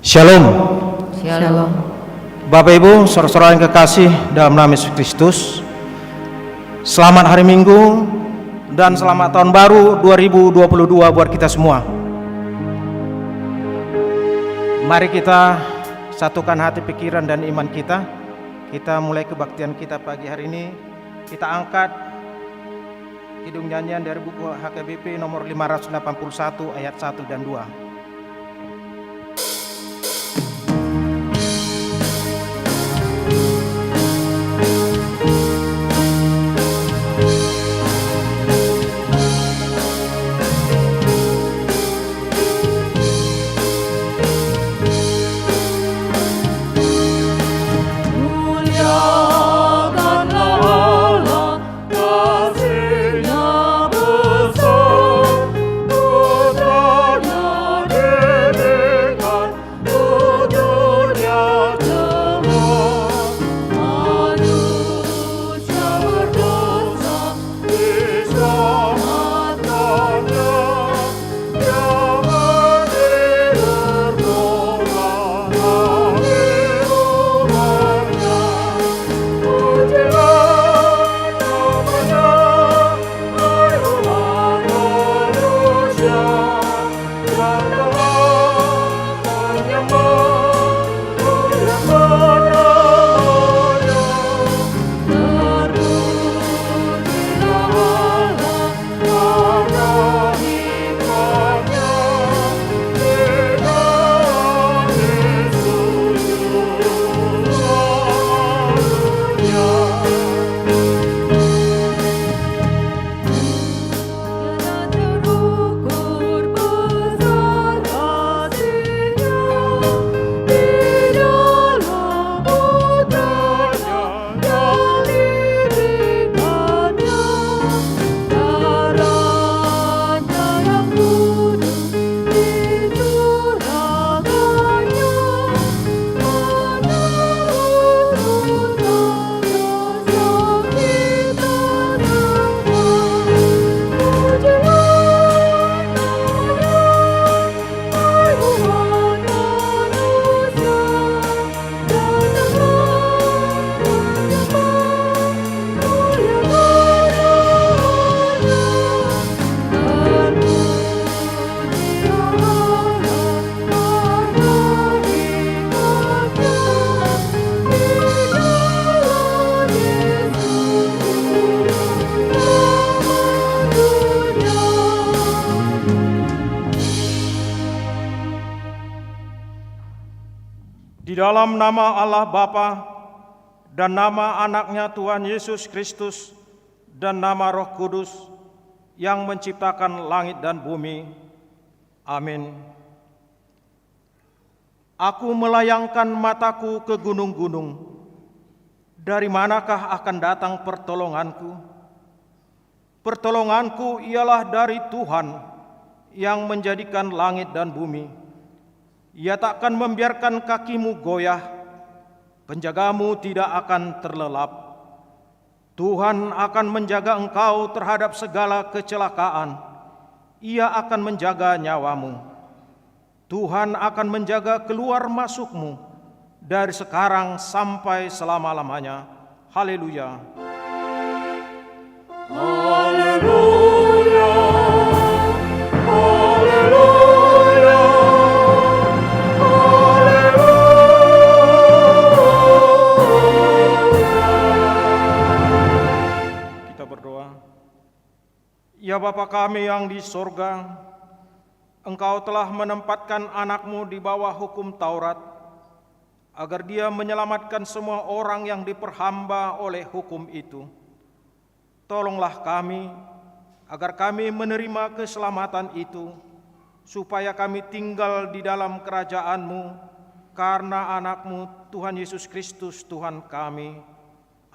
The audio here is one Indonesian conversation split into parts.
Shalom. Shalom. Bapak Ibu, saudara-saudara yang kekasih dalam nama Yesus Kristus, selamat hari Minggu dan selamat tahun baru 2022 buat kita semua. Mari kita satukan hati, pikiran, dan iman kita. Kita mulai kebaktian kita pagi hari ini. Kita angkat kidung nyanyian dari buku HKBP nomor 581 ayat 1 dan 2. Di dalam nama Allah Bapa dan nama anaknya Tuhan Yesus Kristus dan nama Roh Kudus yang menciptakan langit dan bumi. Amin. Aku melayangkan mataku ke gunung-gunung. Dari manakah akan datang pertolonganku? Pertolonganku ialah dari Tuhan yang menjadikan langit dan bumi. Ia takkan membiarkan kakimu goyah, penjagamu tidak akan terlelap. Tuhan akan menjaga engkau terhadap segala kecelakaan. Ia akan menjaga nyawamu. Tuhan akan menjaga keluar masukmu dari sekarang sampai selama-lamanya. Haleluya. Haleluya. Ya Bapa kami yang di sorga, Engkau telah menempatkan anakmu di bawah hukum Taurat, agar dia menyelamatkan semua orang yang diperhamba oleh hukum itu. Tolonglah kami, agar kami menerima keselamatan itu, supaya kami tinggal di dalam kerajaan-Mu, karena anakmu Tuhan Yesus Kristus Tuhan kami.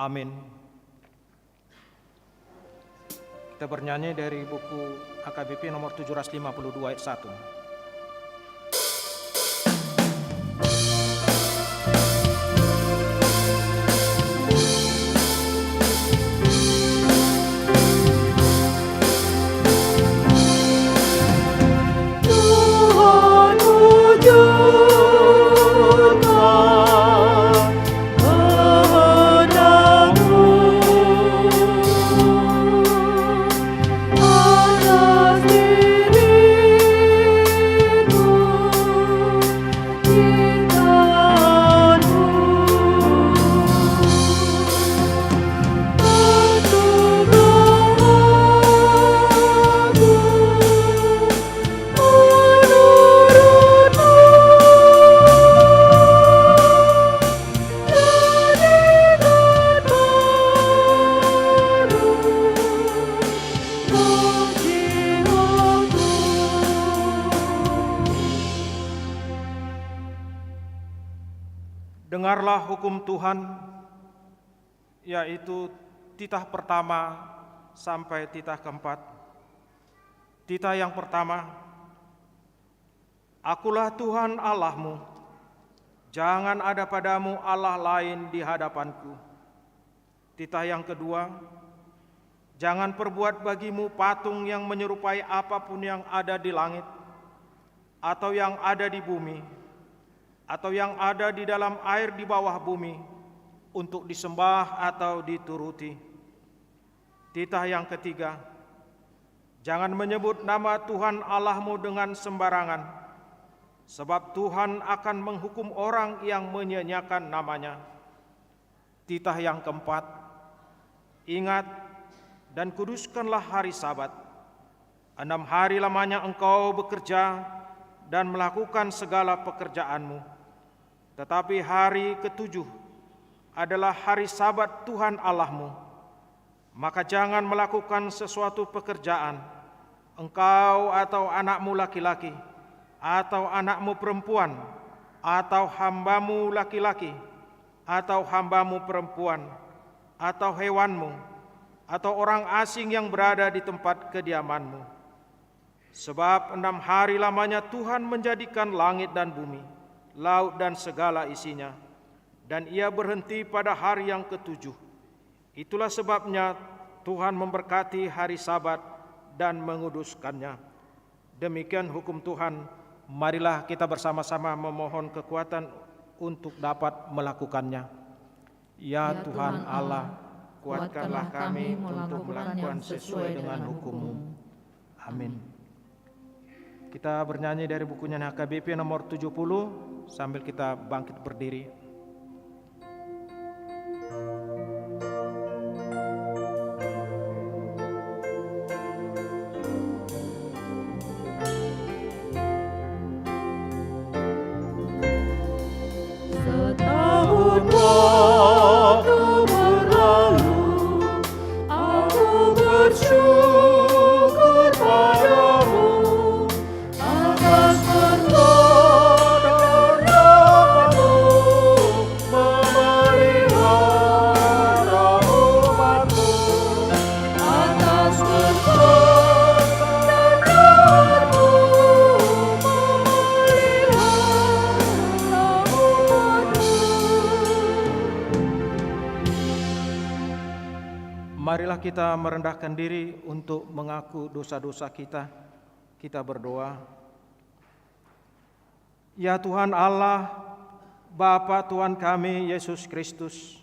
Amin. Kita bernyanyi dari buku HKBP nomor 752 ayat 1. Tuhan wujud Dengarlah hukum Tuhan, yaitu titah pertama sampai titah keempat. Titah yang pertama, Akulah Tuhan Allahmu, jangan ada padamu Allah lain di hadapanku. Titah yang kedua, jangan perbuat bagimu patung yang menyerupai apapun yang ada di langit, atau yang ada di bumi, atau yang ada di dalam air di bawah bumi, untuk disembah atau dituruti. Titah yang ketiga, jangan menyebut nama Tuhan Allahmu dengan sembarangan, sebab Tuhan akan menghukum orang yang menyia-nyiakan namanya. Titah yang keempat, ingat dan kuduskanlah hari Sabat. 6 hari lamanya engkau bekerja dan melakukan segala pekerjaanmu. Tetapi hari ketujuh adalah hari Sabat Tuhan Allahmu. Maka jangan melakukan sesuatu pekerjaan, engkau atau anakmu laki-laki, atau anakmu perempuan, atau hambamu laki-laki, atau hambamu perempuan, atau hewanmu, atau orang asing yang berada di tempat kediamanmu. Sebab 6 hari lamanya Tuhan menjadikan langit dan bumi, laut dan segala isinya, dan Ia berhenti pada hari yang ketujuh. Itulah sebabnya Tuhan memberkati hari Sabat dan menguduskannya. Demikian hukum Tuhan. Marilah kita bersama-sama memohon kekuatan untuk dapat melakukannya. Ya Tuhan Allah, kuatkanlah kami untuk melakukan sesuai dengan hukum-Mu. Amin. Kita bernyanyi dari bukunya HKBP nomor 70 sambil kita bangkit berdiri. Marilah kita merendahkan diri untuk mengaku dosa-dosa kita. Kita berdoa. Ya Tuhan Allah, Bapa Tuhan kami Yesus Kristus,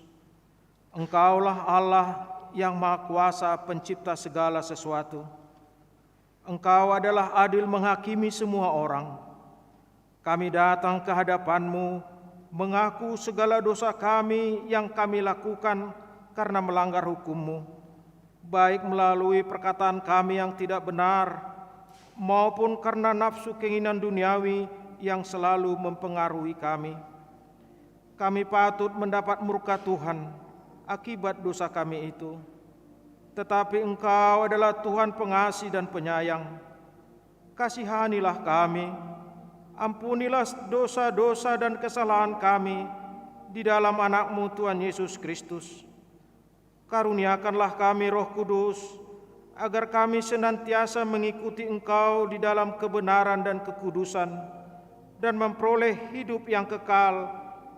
Engkaulah Allah yang Maha Kuasa pencipta segala sesuatu. Engkau adalah adil menghakimi semua orang. Kami datang ke hadapan-Mu mengaku segala dosa kami yang kami lakukan karena melanggar hukum-Mu, baik melalui perkataan kami yang tidak benar, maupun karena nafsu keinginan duniawi yang selalu mempengaruhi kami. Kami patut mendapat murka Tuhan akibat dosa kami itu. Tetapi Engkau adalah Tuhan pengasih dan penyayang. Kasihanilah kami, ampunilah dosa-dosa dan kesalahan kami di dalam anak-Mu Tuhan Yesus Kristus. Karuniakanlah kami Roh Kudus, agar kami senantiasa mengikuti Engkau di dalam kebenaran dan kekudusan, dan memperoleh hidup yang kekal,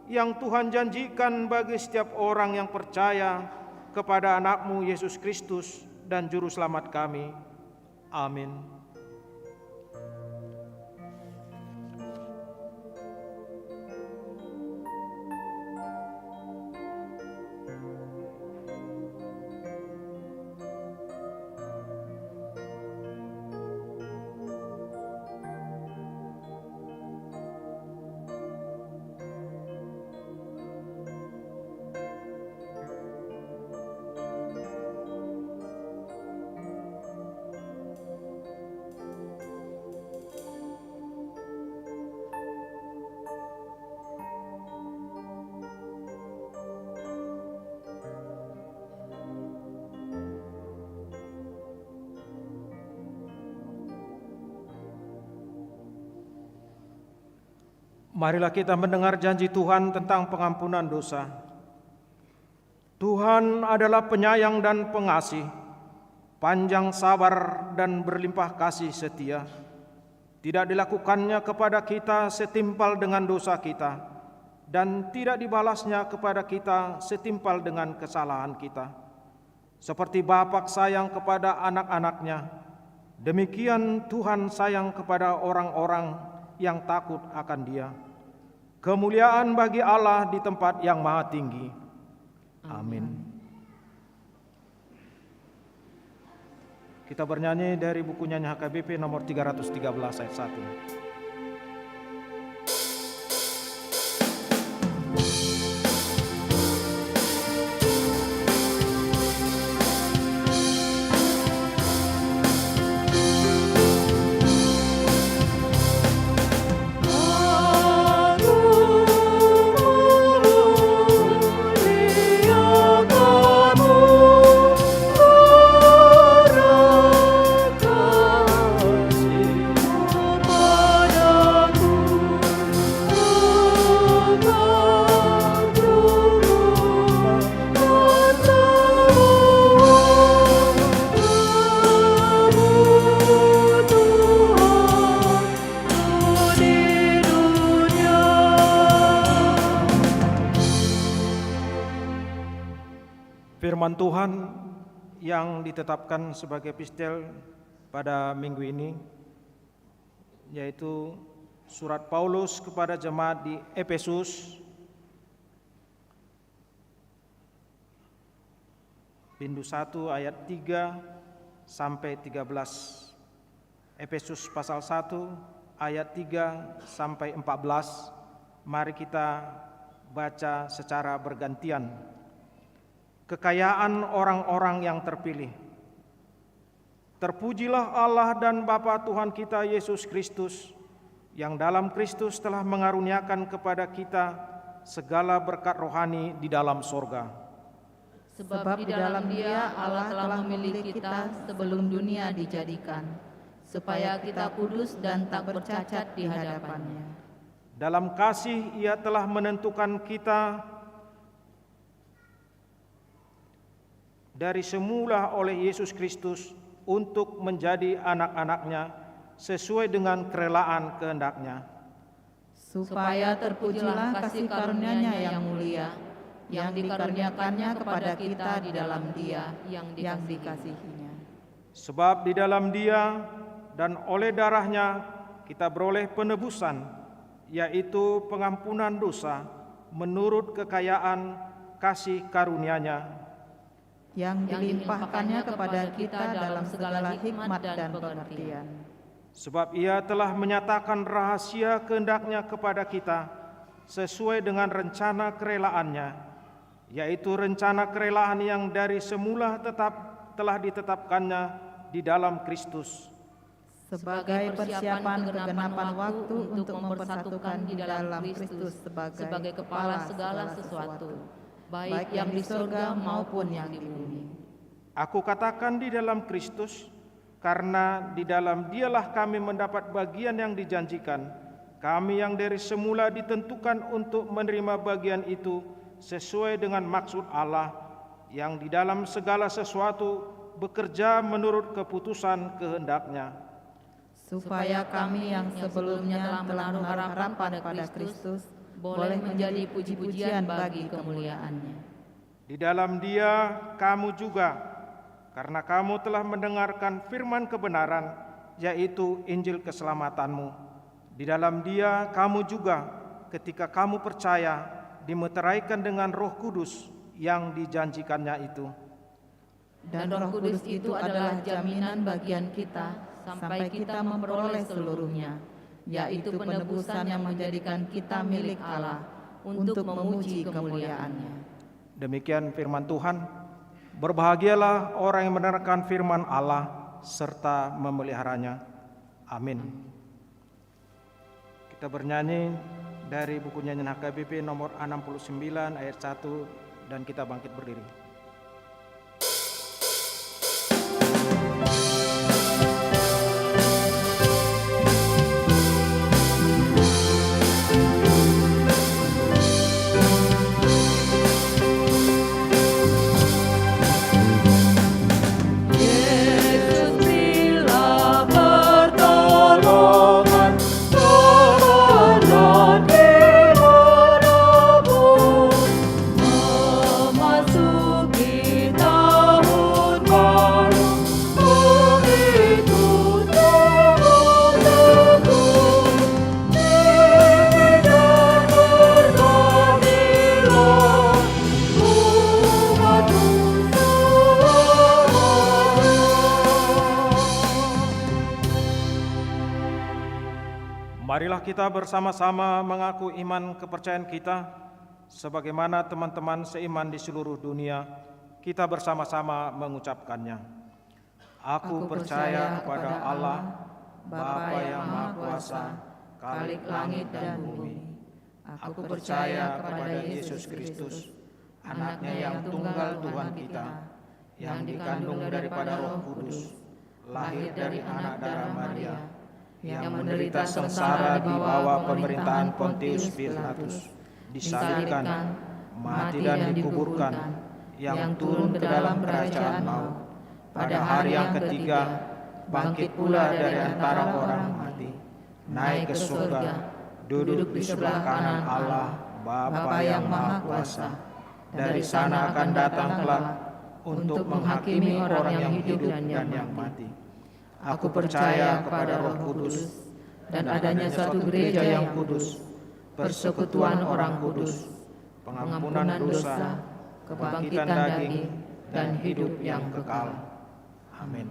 yang Tuhan janjikan bagi setiap orang yang percaya kepada anak-Mu Yesus Kristus dan Juru Selamat kami. Amin. Marilah kita mendengar janji Tuhan tentang pengampunan dosa. Tuhan adalah penyayang dan pengasih, panjang sabar dan berlimpah kasih setia. Tidak dilakukannya kepada kita setimpal dengan dosa kita, dan tidak dibalasnya kepada kita setimpal dengan kesalahan kita. Seperti Bapa sayang kepada anak-anaknya, demikian Tuhan sayang kepada orang-orang yang takut akan Dia. Kemuliaan bagi Allah di tempat yang maha tinggi. Amin. Kita bernyanyi dari buku nyanyi HKBP nomor 313 ayat 1. Firman Tuhan yang ditetapkan sebagai epistel pada minggu ini, yaitu surat Paulus kepada jemaat di Efesus, Pindu 1 ayat 3 sampai 13. Efesus pasal 1 ayat 3 sampai 14. Mari kita baca secara bergantian. Kekayaan orang-orang yang terpilih. Terpujilah Allah dan Bapa Tuhan kita Yesus Kristus, yang dalam Kristus telah mengaruniakan kepada kita segala berkat rohani di dalam sorga. Sebab di dalam Dia Allah telah memilih kita sebelum dunia dijadikan, supaya kita kudus dan tak bercacat di hadapan-Nya. Dalam kasih Ia telah menentukan kita dari semula oleh Yesus Kristus untuk menjadi anak-anak-Nya sesuai dengan kerelaan kehendak-Nya, supaya terpujilah kasih karunia-Nya yang mulia, yang dikaruniakannya kepada kita di dalam Dia yang dikasihi-Nya. Sebab di dalam Dia dan oleh darah-Nya kita beroleh penebusan, yaitu pengampunan dosa menurut kekayaan kasih karunia-Nya, yang dilimpahkannya kepada kita dalam segala hikmat dan pengertian. Sebab Ia telah menyatakan rahasia kehendak-Nya kepada kita sesuai dengan rencana kerelaannya, yaitu rencana kerelaan yang dari semula telah ditetapkannya di dalam Kristus, sebagai persiapan kegenapan waktu untuk mempersatukan di dalam Kristus sebagai kepala segala sesuatu, baik yang di surga maupun yang di bumi. Aku katakan di dalam Kristus, karena di dalam Dialah kami mendapat bagian yang dijanjikan, kami yang dari semula ditentukan untuk menerima bagian itu sesuai dengan maksud Allah, yang di dalam segala sesuatu bekerja menurut keputusan kehendak-Nya, supaya kami yang sebelumnya telah menaruh harapan pada Kristus boleh menjadi puji-pujian bagi kemuliaan-Nya. Di dalam Dia kamu juga, karena kamu telah mendengarkan firman kebenaran, yaitu Injil keselamatanmu. Di dalam Dia kamu juga, ketika kamu percaya, dimeteraikan dengan Roh Kudus yang dijanjikannya itu. Dan Roh Kudus itu adalah jaminan bagian kita sampai kita memperoleh seluruhnya, yaitu penebusan yang menjadikan kita milik Allah untuk memuji kemuliaan-Nya. Demikian firman Tuhan. Berbahagialah orang yang mendengarkan firman Allah serta memeliharanya. Amin. Kita bernyanyi dari buku nyanyian HKBP nomor 69 ayat 1 dan kita bangkit berdiri. Marilah kita bersama-sama mengaku iman kepercayaan kita, sebagaimana teman-teman seiman di seluruh dunia, kita bersama-sama mengucapkannya. Aku percaya kepada Allah, Bapa yang Maha Kuasa, Khalik langit dan bumi. Aku percaya kepada Yesus Kristus, Anaknya yang tunggal Tuhan kita, yang dikandung daripada Roh Kudus, lahir dari anak darah Maria, yang menderita sengsara di bawah pemerintahan Pontius Pilatus, disalibkan, mati dan dikuburkan, yang turun ke dalam kerajaan maut. Pada hari yang ketiga, bangkit pula dari antara orang mati, naik ke surga, duduk di sebelah kanan Allah, Bapa yang Maha Kuasa. Dari sana akan datang kelak untuk menghakimi orang yang hidup dan yang mati. Aku percaya kepada Roh Kudus dan adanya suatu gereja yang kudus, persekutuan orang kudus, pengampunan dosa, kebangkitan daging, dan hidup yang kekal. Amin.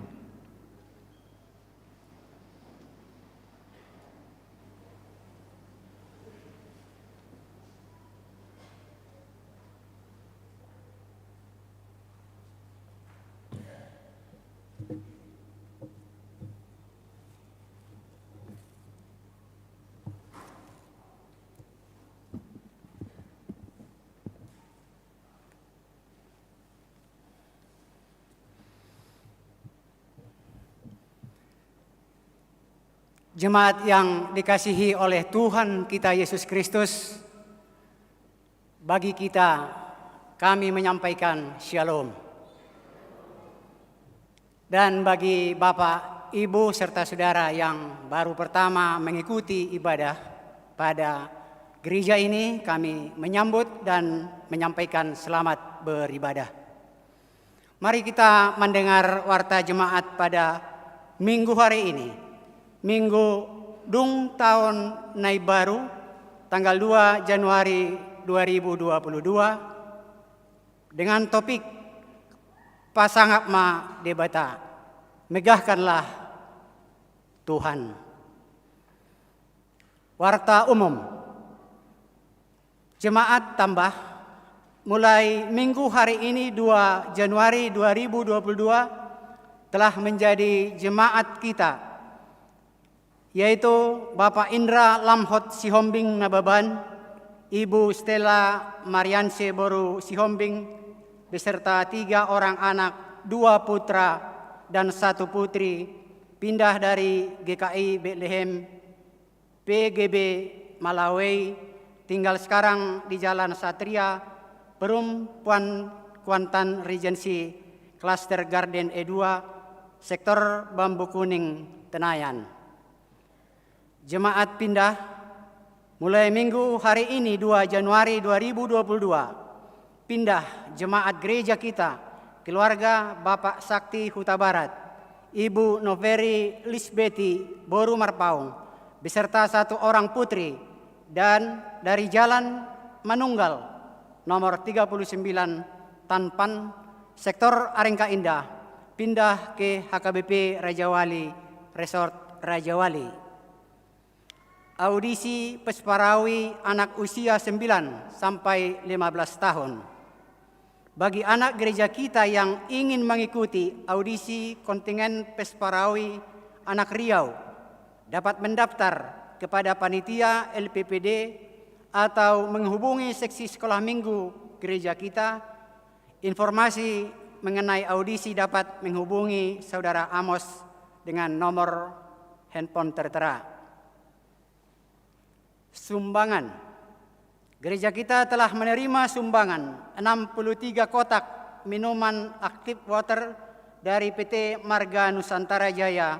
Jemaat yang dikasihi oleh Tuhan kita Yesus Kristus, bagi kita, kami menyampaikan shalom. Dan bagi Bapak, Ibu, serta saudara yang baru pertama mengikuti ibadah pada gereja ini, kami menyambut dan menyampaikan selamat beribadah. Mari kita mendengar warta jemaat pada minggu hari ini. Minggu Dung tahun Nai Baru, tanggal 2 Januari 2022, dengan topik Pasangap Ma Debata, megahkanlah Tuhan. Warta umum, jemaat tambah, mulai minggu hari ini 2 Januari 2022 telah menjadi jemaat kita, yaitu Bapak Indra Lamhot Sihombing Nababan, Ibu Stella Marianse Boru Sihombing, beserta 3 orang anak, 2 putra dan 1 putri, pindah dari GKI Bethlehem PGB Malawai, tinggal sekarang di Jalan Satria, Perum Kuantan Regency, Klaster Garden E2, Sektor Bambu Kuning, Tenayan. Jemaat pindah mulai minggu hari ini 2 Januari 2022. Pindah jemaat gereja kita, keluarga Bapak Sakti Huta Barat, Ibu Noveri Lisbeti Boru Marpaung, beserta 1 orang putri, dan dari Jalan Manunggal nomor 39 Tanpan, Sektor Arengka Indah, pindah ke HKBP Rajawali, Resort Rajawali. Audisi Pesparawi anak usia 9 sampai 15 tahun. Bagi anak gereja kita yang ingin mengikuti audisi kontingen Pesparawi anak Riau, dapat mendaftar kepada panitia LPPD atau menghubungi seksi sekolah minggu gereja kita. Informasi mengenai audisi dapat menghubungi Saudara Amos dengan nomor handphone tertera. Sumbangan. Gereja kita telah menerima sumbangan 63 kotak minuman aktif water dari PT Marga Nusantara Jaya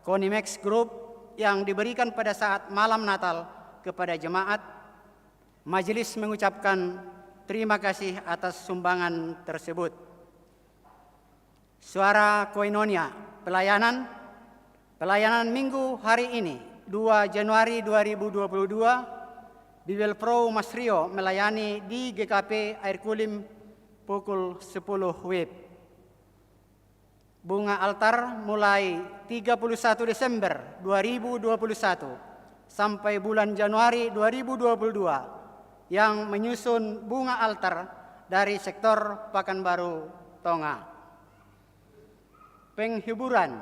Konimex Group yang diberikan pada saat malam Natal kepada jemaat. Majelis mengucapkan terima kasih atas sumbangan tersebut. Suara Koinonia, pelayanan minggu hari ini 2 Januari 2022, Bibel Pro Mas Rio melayani di GKP Air Kulim pukul 10 WIB. Bunga altar mulai 31 Desember 2021 sampai bulan Januari 2022 yang menyusun bunga altar dari sektor Pekanbaru Tonga. Penghiburan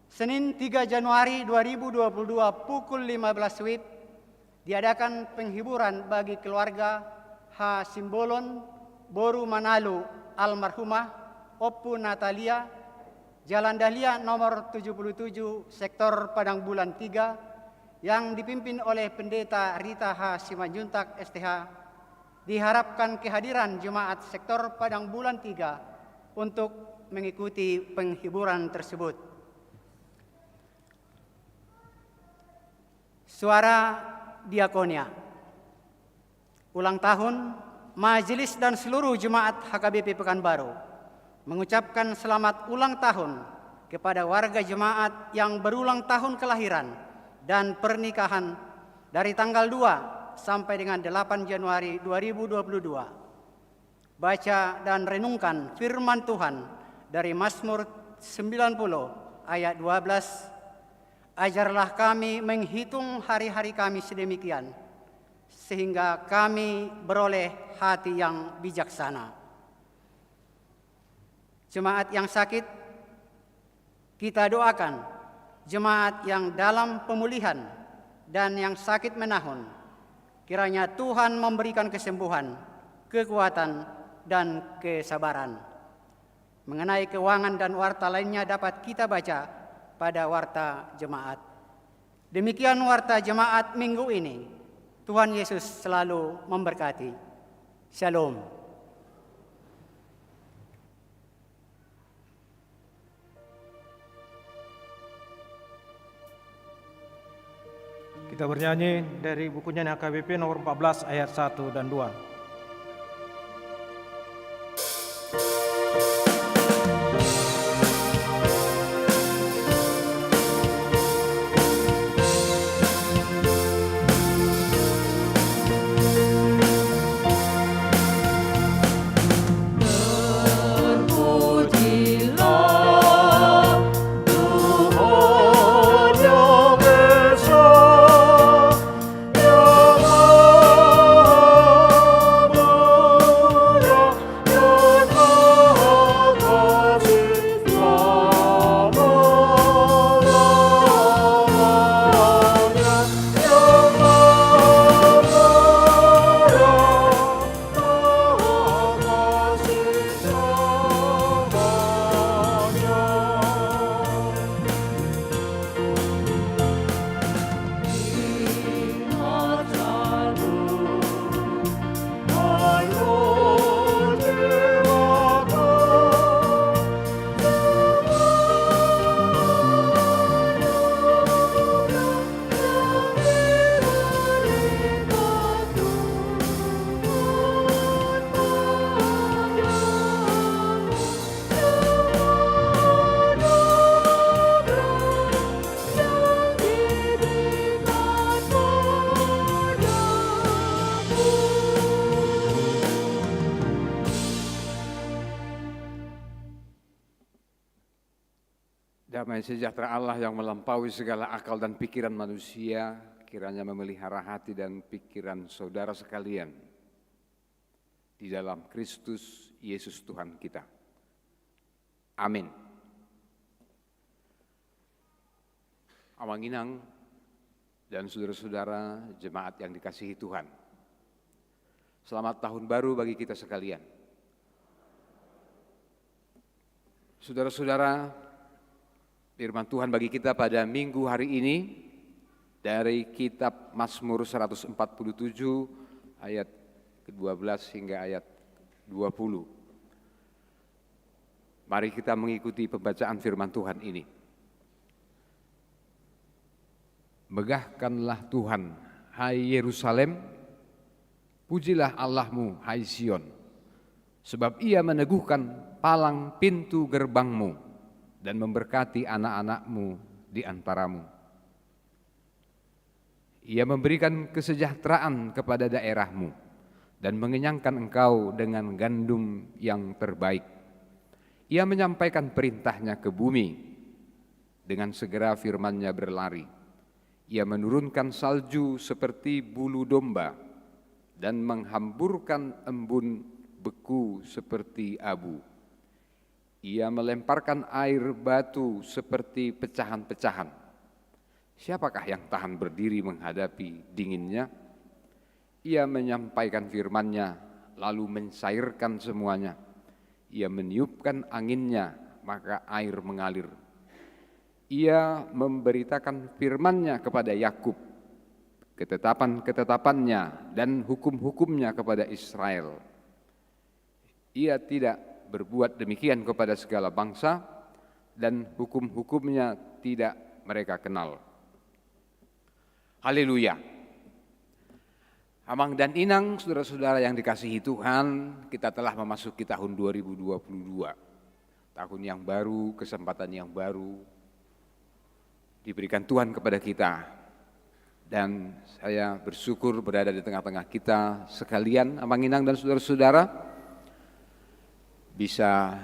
Senin 3 Januari 2022 pukul 15 WIB diadakan penghiburan bagi keluarga H. Simbolon, Boru Manalu, almarhumah Oppu Natalia, Jalan Dahlia nomor 77, Sektor Padang Bulan 3, yang dipimpin oleh Pendeta Rita H. Simanjuntak, STH. Diharapkan kehadiran jemaat Sektor Padang Bulan 3 untuk mengikuti penghiburan tersebut. Suara Diakonia. Ulang tahun Majelis dan seluruh jemaat HKBP Pekanbaru mengucapkan selamat ulang tahun kepada warga jemaat yang berulang tahun kelahiran dan pernikahan dari tanggal 2 sampai dengan 8 Januari 2022. Baca dan renungkan firman Tuhan dari Mazmur 90 ayat 12. Ajarlah kami menghitung hari-hari kami sedemikian, sehingga kami beroleh hati yang bijaksana. Jemaat yang sakit, kita doakan. Jemaat yang dalam pemulihan dan yang sakit menahun, kiranya Tuhan memberikan kesembuhan, kekuatan, dan kesabaran. Mengenai keuangan dan warta lainnya dapat kita baca pada warta jemaat. Demikian warta jemaat minggu ini. Tuhan Yesus selalu memberkati. Shalom. Kita bernyanyi dari buku nyanyi HKBP nomor 14 ayat 1 dan 2. Damai sejahtera Allah yang melampaui segala akal dan pikiran manusia, kiranya memelihara hati dan pikiran saudara sekalian di dalam Kristus Yesus Tuhan kita. Amin. Awanginang dan saudara-saudara jemaat yang dikasihi Tuhan. Selamat tahun baru bagi kita sekalian. Saudara-saudara, firman Tuhan bagi kita pada minggu hari ini dari kitab Mazmur 147 ayat ke-12 hingga ayat 20. Mari kita mengikuti pembacaan firman Tuhan ini. Megahkanlah Tuhan, hai Yerusalem, pujilah Allahmu, hai Sion, sebab Ia meneguhkan palang pintu gerbangmu dan memberkati anak-anakmu di antaramu. Ia memberikan kesejahteraan kepada daerahmu dan mengenyangkan engkau dengan gandum yang terbaik. Ia menyampaikan perintahnya ke bumi, dengan segera firman-Nya berlari. Ia menurunkan salju seperti bulu domba dan menghamburkan embun beku seperti abu. Ia melemparkan air batu seperti pecahan-pecahan. Siapakah yang tahan berdiri menghadapi dinginnya? Ia menyampaikan firman-Nya, lalu mencairkan semuanya. Ia meniupkan anginnya, maka air mengalir. Ia memberitakan firman-Nya kepada Yakub, ketetapan-ketetapannya dan hukum-hukumnya kepada Israel. Ia tidak berbuat demikian kepada segala bangsa, dan hukum-hukumnya tidak mereka kenal. Haleluya. Amang dan Inang, saudara-saudara yang dikasihi Tuhan, kita telah memasuki tahun 2022. Tahun yang baru, kesempatan yang baru diberikan Tuhan kepada kita. Dan saya bersyukur berada di tengah-tengah kita sekalian, Amang Inang dan saudara-saudara, bisa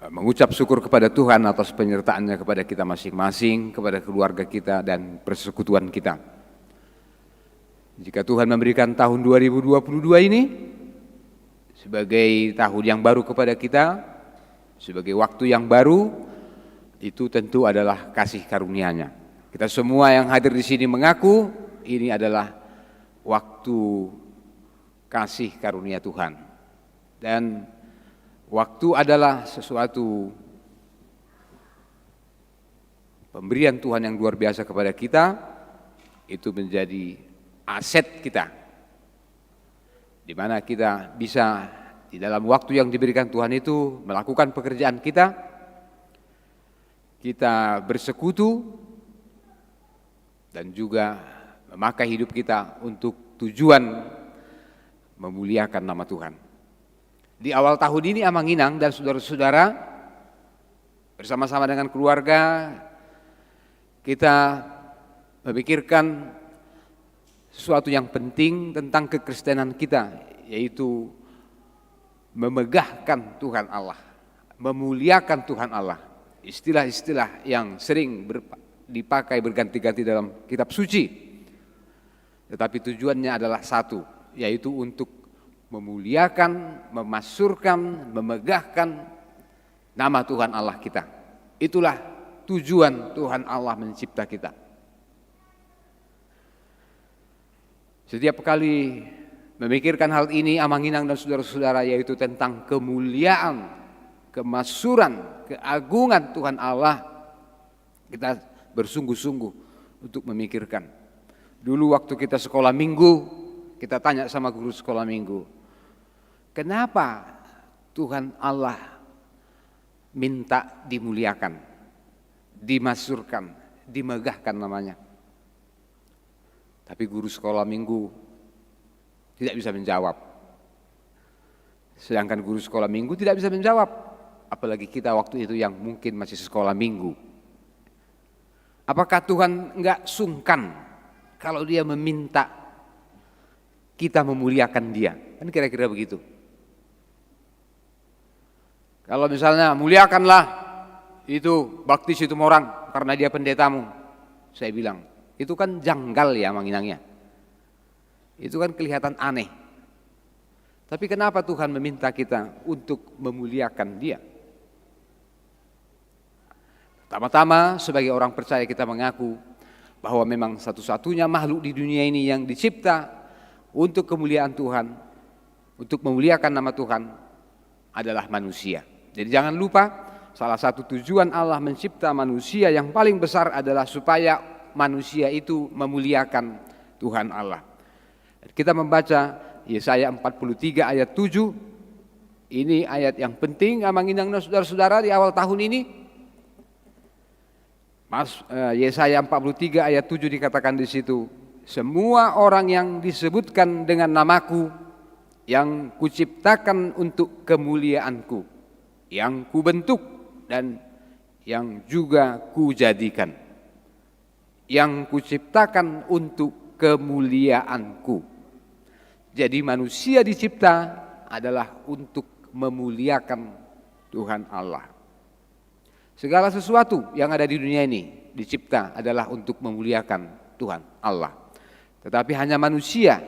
mengucap syukur kepada Tuhan atas penyertaan-Nya kepada kita masing-masing, kepada keluarga kita dan persekutuan kita. Jika Tuhan memberikan tahun 2022 ini sebagai tahun yang baru kepada kita, sebagai waktu yang baru, itu tentu adalah kasih karunia-Nya. Kita semua yang hadir di sini mengaku ini adalah waktu kasih karunia Tuhan. Dan waktu adalah sesuatu pemberian Tuhan yang luar biasa kepada kita, itu menjadi aset kita, di mana kita bisa di dalam waktu yang diberikan Tuhan itu melakukan pekerjaan kita bersekutu dan juga memakai hidup kita untuk tujuan memuliakan nama Tuhan. Di awal tahun ini Amang Inang dan saudara-saudara bersama-sama dengan keluarga kita memikirkan sesuatu yang penting tentang kekristenan kita, yaitu memegahkan Tuhan Allah, memuliakan Tuhan Allah. Istilah-istilah yang sering dipakai berganti-ganti dalam kitab suci, tetapi tujuannya adalah satu, yaitu untuk memuliakan, memasyurkan, memegahkan nama Tuhan Allah kita. Itulah tujuan Tuhan Allah mencipta kita. Setiap kali memikirkan hal ini, Amang Inang dan saudara-saudara, yaitu tentang kemuliaan, kemasyuran, keagungan Tuhan Allah, kita bersungguh-sungguh untuk memikirkan. Dulu waktu kita sekolah minggu, kita tanya sama guru sekolah minggu, kenapa Tuhan Allah minta dimuliakan, dimasyurkan, dimegahkan namanya? Tapi guru sekolah minggu tidak bisa menjawab. Sedangkan guru sekolah minggu tidak bisa menjawab, apalagi kita waktu itu yang mungkin masih sekolah minggu. Apakah Tuhan enggak sungkan kalau Dia meminta kita memuliakan Dia? Kan kira-kira begitu. Kalau misalnya muliakanlah itu Bakti Situmorang karena dia pendetamu, saya bilang, itu kan janggal ya Amang Inangnya. Itu kan kelihatan aneh. Tapi kenapa Tuhan meminta kita untuk memuliakan Dia? Pertama-tama sebagai orang percaya kita mengaku bahwa memang satu-satunya makhluk di dunia ini yang dicipta untuk kemuliaan Tuhan, untuk memuliakan nama Tuhan adalah manusia. Jadi jangan lupa, salah satu tujuan Allah mencipta manusia yang paling besar adalah supaya manusia itu memuliakan Tuhan Allah. Kita membaca Yesaya 43 ayat 7. Ini ayat yang penting Amang Inang dan saudara-saudara di awal tahun ini. Yesaya 43 ayat 7 dikatakan di situ, semua orang yang disebutkan dengan namaku, yang kuciptakan untuk kemuliaanku, yang kubentuk dan yang juga kujadikan, yang kuciptakan untuk kemuliaanku. Jadi manusia dicipta adalah untuk memuliakan Tuhan Allah. Segala sesuatu yang ada di dunia ini dicipta adalah untuk memuliakan Tuhan Allah. Tetapi hanya manusia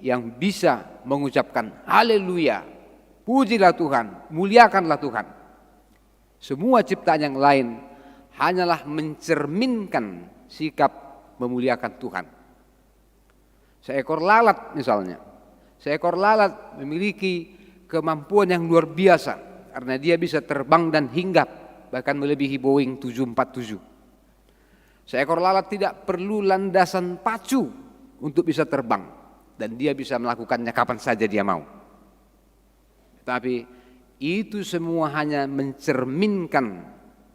yang bisa mengucapkan haleluya, pujilah Tuhan, muliakanlah Tuhan. Semua ciptaan yang lain hanyalah mencerminkan sikap memuliakan Tuhan. Seekor lalat misalnya, seekor lalat memiliki kemampuan yang luar biasa karena dia bisa terbang dan hinggap bahkan melebihi Boeing 747. Seekor lalat tidak perlu landasan pacu untuk bisa terbang dan dia bisa melakukannya kapan saja dia mau. Tapi itu semua hanya mencerminkan,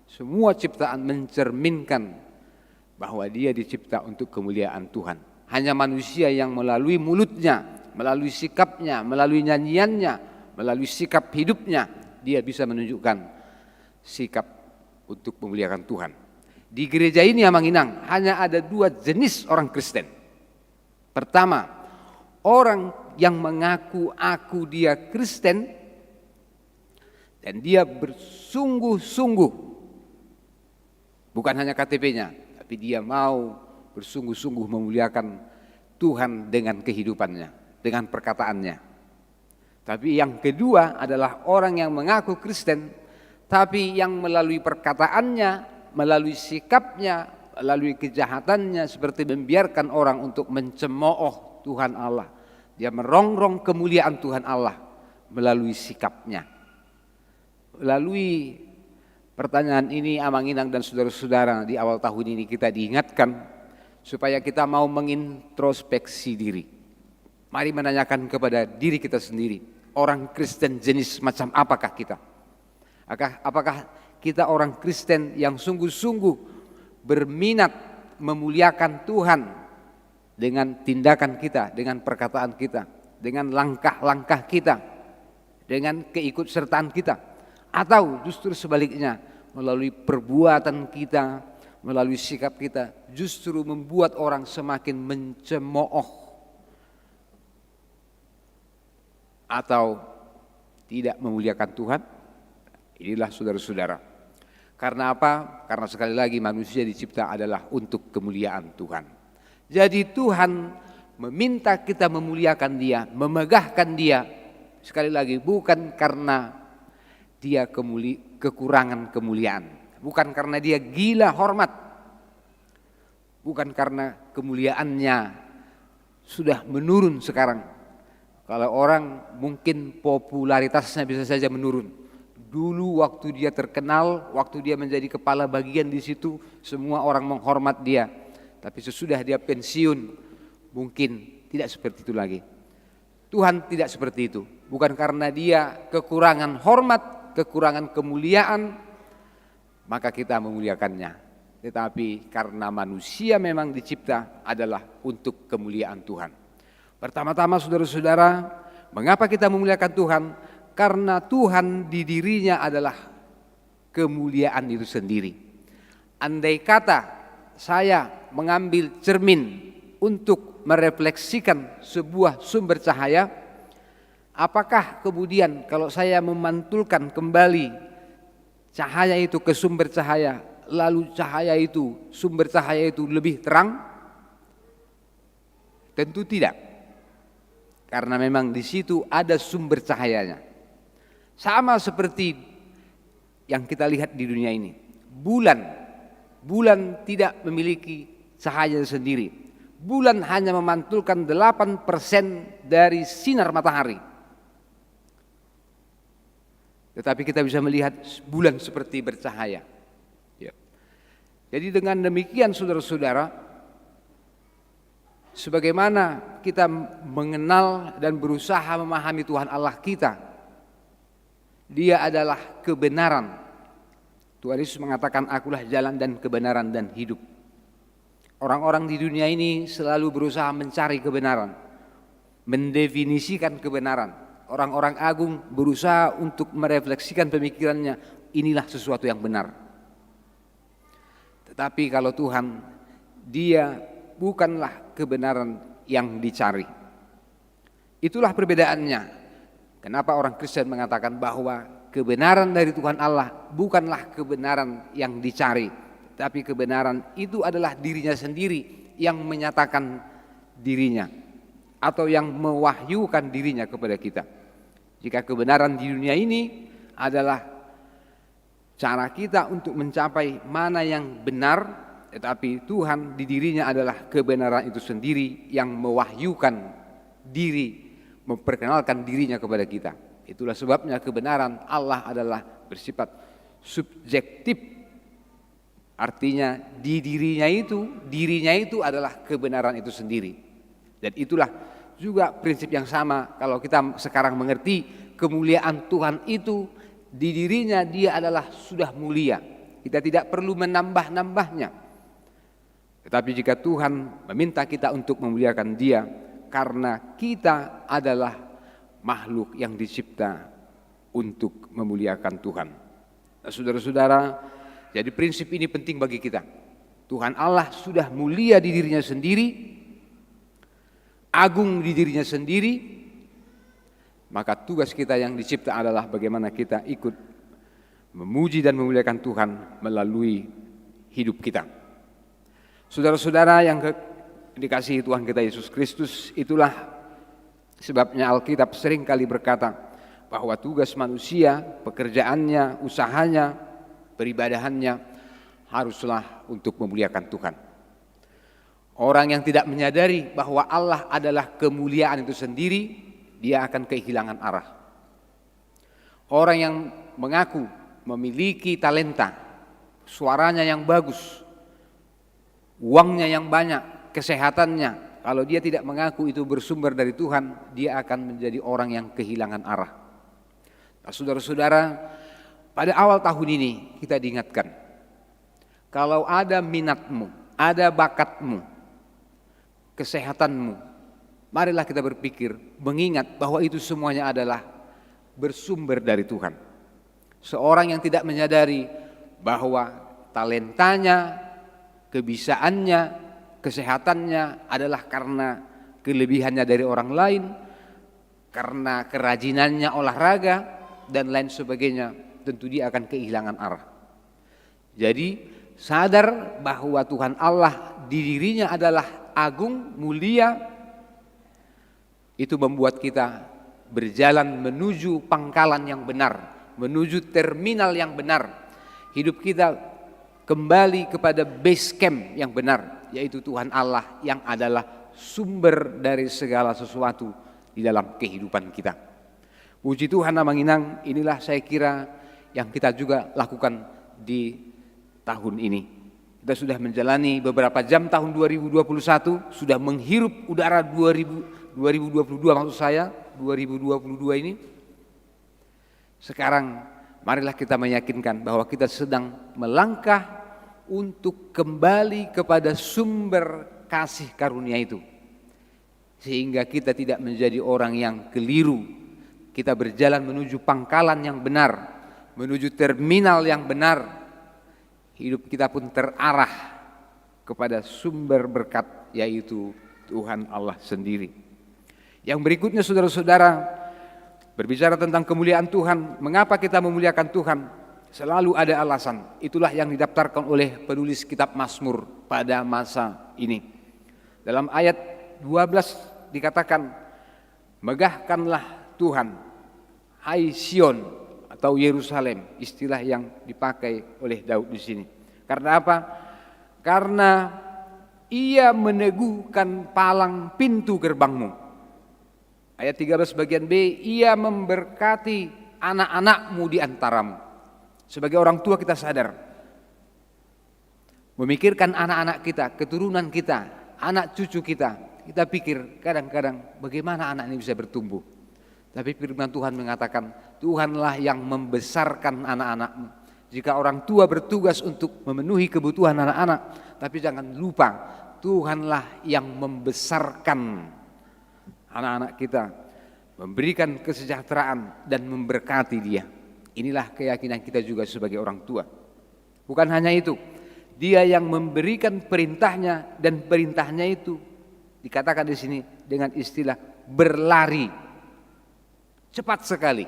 semua ciptaan mencerminkan bahwa dia dicipta untuk kemuliaan Tuhan. Hanya manusia yang melalui mulutnya, melalui sikapnya, melalui nyanyiannya, melalui sikap hidupnya, dia bisa menunjukkan sikap untuk memuliakan Tuhan. Di gereja ini Amanginang hanya ada 2 jenis orang Kristen. Pertama, orang yang mengaku dia Kristen dan dia bersungguh-sungguh, bukan hanya KTP-nya, tapi dia mau bersungguh-sungguh memuliakan Tuhan dengan kehidupannya, dengan perkataannya. Tapi yang kedua adalah orang yang mengaku Kristen, tapi yang melalui perkataannya, melalui sikapnya, melalui kejahatannya seperti membiarkan orang untuk mencemooh Tuhan Allah. Dia merongrong kemuliaan Tuhan Allah melalui sikapnya. Melalui pertanyaan ini Amanginang dan saudara-saudara, di awal tahun ini kita diingatkan supaya kita mau mengintrospeksi diri. Mari menanyakan kepada diri kita sendiri, orang Kristen jenis macam apakah kita? Apakah kita orang Kristen yang sungguh-sungguh berminat memuliakan Tuhan dengan tindakan kita, dengan perkataan kita, dengan langkah-langkah kita, dengan keikutsertaan kita? Atau justru sebaliknya, melalui perbuatan kita, melalui sikap kita, justru membuat orang semakin mencemooh atau tidak memuliakan Tuhan? Inilah saudara-saudara. Karena apa? Karena sekali lagi manusia dicipta adalah untuk kemuliaan Tuhan. Jadi Tuhan meminta kita memuliakan Dia, memegahkan Dia. Sekali lagi bukan karena dia kekurangan kemuliaan, bukan karena dia gila hormat, bukan karena kemuliaannya sudah menurun sekarang. Kalau orang mungkin popularitasnya bisa saja menurun. Dulu waktu dia terkenal, waktu dia menjadi kepala bagian di situ, semua orang menghormat dia. Tapi sesudah dia pensiun, mungkin tidak seperti itu lagi. Tuhan tidak seperti itu. Bukan karena dia kekurangan hormat, kekurangan kemuliaan, maka kita memuliakannya. Tetapi karena manusia memang dicipta adalah untuk kemuliaan Tuhan. Pertama-tama saudara-saudara, mengapa kita memuliakan Tuhan? Karena Tuhan di dirinya adalah kemuliaan itu sendiri. Andai kata saya mengambil cermin untuk merefleksikan sebuah sumber cahaya, apakah kemudian kalau saya memantulkan kembali cahaya itu ke sumber cahaya, lalu sumber cahaya itu lebih terang? Tentu tidak. Karena memang di situ ada sumber cahayanya. Sama seperti yang kita lihat di dunia ini. Bulan tidak memiliki cahaya sendiri. Bulan hanya memantulkan 8% dari sinar matahari. Tetapi kita bisa melihat bulan seperti bercahaya. Ya. Jadi dengan demikian saudara-saudara, sebagaimana kita mengenal dan berusaha memahami Tuhan Allah kita, Dia adalah kebenaran. Tuhan Yesus mengatakan, akulah jalan dan kebenaran dan hidup. Orang-orang di dunia ini selalu berusaha mencari kebenaran, mendefinisikan kebenaran. Orang-orang agung berusaha untuk merefleksikan pemikirannya, inilah sesuatu yang benar. Tetapi kalau Tuhan, Dia bukanlah kebenaran yang dicari. Itulah perbedaannya. Kenapa orang Kristen mengatakan bahwa kebenaran dari Tuhan Allah bukanlah kebenaran yang dicari, tapi kebenaran itu adalah dirinya sendiri yang menyatakan dirinya atau yang mewahyukan dirinya kepada kita. Jika kebenaran di dunia ini adalah cara kita untuk mencapai mana yang benar, tetapi Tuhan di dirinya adalah kebenaran itu sendiri yang mewahyukan diri, memperkenalkan dirinya kepada kita. Itulah sebabnya kebenaran Allah adalah bersifat subjektif. Artinya di dirinya itu adalah kebenaran itu sendiri. Dan itulah juga prinsip yang sama kalau kita sekarang mengerti kemuliaan Tuhan itu di dirinya, dia adalah sudah mulia. Kita tidak perlu menambah-nambahnya. Tetapi jika Tuhan meminta kita untuk memuliakan dia, karena kita adalah makhluk yang dicipta untuk memuliakan Tuhan. Nah, saudara-saudara, jadi prinsip ini penting bagi kita. Tuhan Allah sudah mulia di dirinya sendiri, agung di dirinya sendiri, maka tugas kita yang dicipta adalah bagaimana kita ikut memuji dan memuliakan Tuhan melalui hidup kita. Saudara-saudara yang dikasihi Tuhan kita Yesus Kristus, itulah sebabnya Alkitab sering kali berkata bahwa tugas manusia, pekerjaannya, usahanya, peribadahannya haruslah untuk memuliakan Tuhan. Orang yang tidak menyadari bahwa Allah adalah kemuliaan itu sendiri, dia akan kehilangan arah. Orang yang mengaku memiliki talenta, suaranya yang bagus, uangnya yang banyak, kesehatannya, kalau dia tidak mengaku itu bersumber dari Tuhan, dia akan menjadi orang yang kehilangan arah. Nah, saudara-saudara, pada awal tahun ini kita diingatkan, kalau ada minatmu, ada bakatmu, kesehatanmu, marilah kita berpikir, mengingat bahwa itu semuanya adalah bersumber dari Tuhan. Seorang yang tidak menyadari bahwa talentanya, kebisaannya, kesehatannya adalah karena kelebihannya dari orang lain, karena kerajinannya olahraga, dan lain sebagainya, tentu dia akan kehilangan arah. Jadi sadar bahwa Tuhan Allah di dirinya adalah agung, mulia, itu membuat kita berjalan menuju pangkalan yang benar, menuju terminal yang benar. Hidup kita kembali kepada base camp yang benar, yaitu Tuhan Allah yang adalah sumber dari segala sesuatu di dalam kehidupan kita. Puji Tuhan, Namanginang, inilah saya kira yang kita juga lakukan di tahun ini. Kita sudah menjalani beberapa jam tahun 2021, sudah menghirup udara 2022 maksud saya, 2022 ini. Sekarang marilah kita meyakinkan bahwa kita sedang melangkah untuk kembali kepada sumber kasih karunia itu. Sehingga kita tidak menjadi orang yang keliru. Kita berjalan menuju pangkalan yang benar, menuju terminal yang benar. Hidup kita pun terarah kepada sumber berkat, yaitu Tuhan Allah sendiri. Yang berikutnya, saudara-saudara, berbicara tentang kemuliaan Tuhan. Mengapa kita memuliakan Tuhan? Selalu ada alasan. Itulah yang didaftarkan oleh penulis kitab Mazmur pada masa ini. Dalam ayat 12 dikatakan, megahkanlah Tuhan, hai Sion, atau Yerusalem, istilah yang dipakai oleh Daud di sini. Karena apa? Karena ia meneguhkan palang pintu gerbangmu. Ayat 13 bagian B, ia memberkati anak-anakmu di antaramu. Sebagai orang tua kita sadar, memikirkan anak-anak kita, keturunan kita, anak cucu kita. Kita pikir kadang-kadang bagaimana anak ini bisa bertumbuh. Tapi firman Tuhan mengatakan, Tuhanlah yang membesarkan anak-anakmu. Jika orang tua bertugas untuk memenuhi kebutuhan anak-anak, tapi jangan lupa, Tuhanlah yang membesarkan anak-anak kita, memberikan kesejahteraan dan memberkati dia. Inilah keyakinan kita juga sebagai orang tua. Bukan hanya itu, dia yang memberikan perintahnya, dan perintahnya itu dikatakan di sini dengan istilah berlari. Cepat sekali.